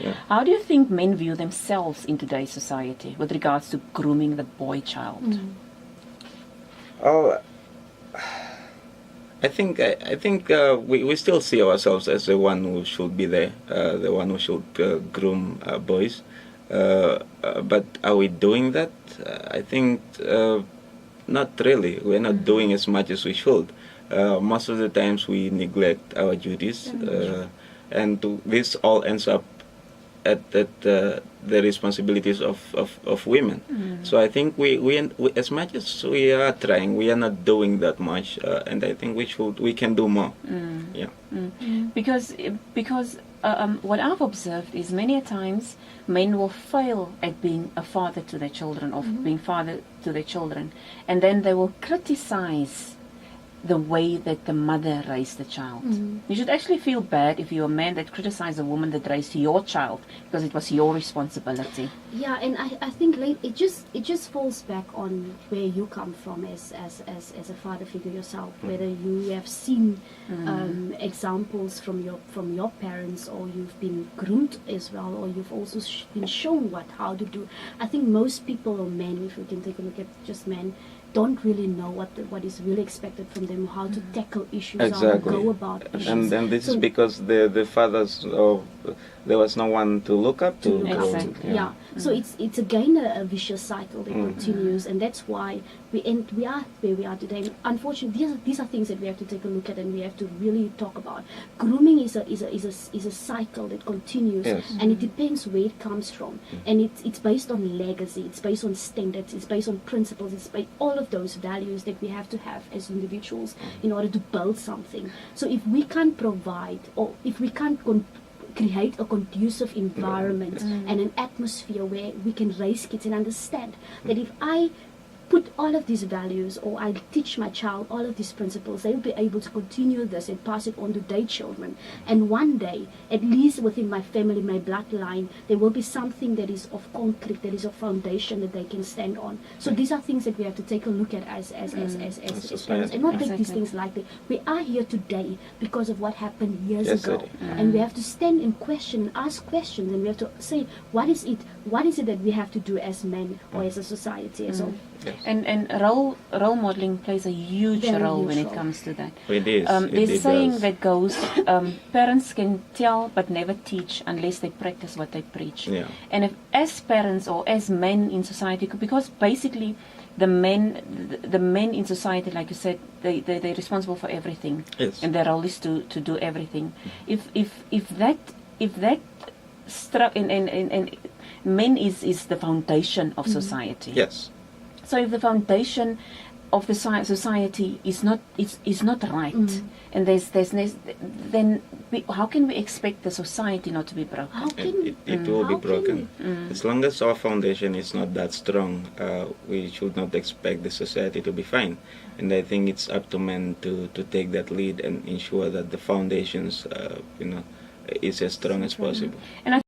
Yeah. How do you think men view themselves in today's society with regards to grooming the boy child? Oh, I think we still see ourselves as the one who should be there, the one who should groom boys. But are we doing that? I think not really. We're not doing as much as we should. Most of the times we neglect our duties, and this all ends up at the responsibilities of women. So I think we, as much as we are trying, we are not doing that much, and I think we can do more. Yeah. Because what I've observed is many a times men will fail at being a father to their children, or being father to their children, and then they will criticize the way that the mother raised the child. You should actually feel bad if you're a man that criticized a woman that raised your child, because it was your responsibility. Yeah, and I think like it just falls back on where you come from as a father figure yourself, whether you have seen examples from your parents, or you've been groomed as well, or you've also been shown how to do. I think most people, or men, if we can take a look at just men, don't really know what is really expected from them, how to tackle issues, Exactly. how to go about issues. And this is because the fathers of there was no one to look up to. Exactly. Yeah. So it's again a vicious cycle that continues, and that's why we are where we are today. Unfortunately, these are things that we have to take a look at, and we have to really talk about. Grooming is a cycle that continues, and it depends where it comes from, and it's based on legacy, it's based on standards, it's based on principles, it's based all of those values that we have to have as individuals in order to build something. So if we can't provide, or if we can't create a conducive environment and an atmosphere where we can raise kids and understand that if I put all of these values, or I teach my child all of these principles, they'll be able to continue this and pass it on to their children. And one day, at least within my family, my bloodline, there will be something that is of concrete, that is a foundation that they can stand on. So these are things that we have to take a look at as parents, and not take these things lightly. We are here today because of what happened years ago, and we have to stand and question, ask questions, and we have to say, what is it that we have to do as men, or as a society as well. Yes. And role modeling plays a huge role when it comes to that. It is. There's a saying does. that goes, parents can tell but never teach unless they practice what they preach. Yeah. And if, as parents or as men in society, because basically the men in society, like you said, they're responsible for everything. Yes. And their role is to do everything. If that and men is the foundation of society. Yes. So if the foundation of the society is not right, and then how can we expect the society not to be broken? It will be broken. As long as our foundation is not that strong, we should not expect the society to be fine. And I think it's up to men to take that lead and ensure that the foundations, is as strong as possible. And I